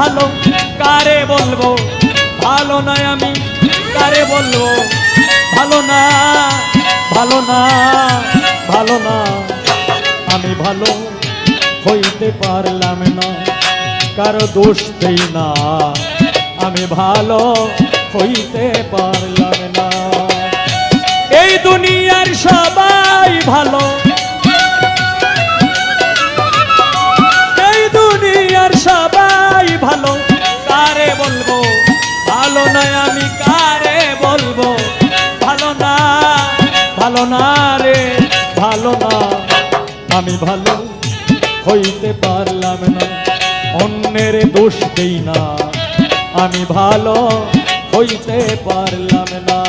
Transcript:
ভালো কারে বলবো ভালো না, আমি কারে বলবো ভালো না, ভালো না, ভালো না, আমি ভালো হইতে পারলাম না, কারো দোষ দেই না, আমি ভালো হইতে পারলাম না। এই দুনিয়ার সবাই ভালো, এই দুনিয়ার সবাই ভালো, কারে বলবো ভালো না, আমি কারে বলবো ভালো না, ভালো না রে, ভালো না, আমি ভালো হইতে পারলাম না, অন্যের দোষ দেই না, আমি ভালো হইতে পারলাম না।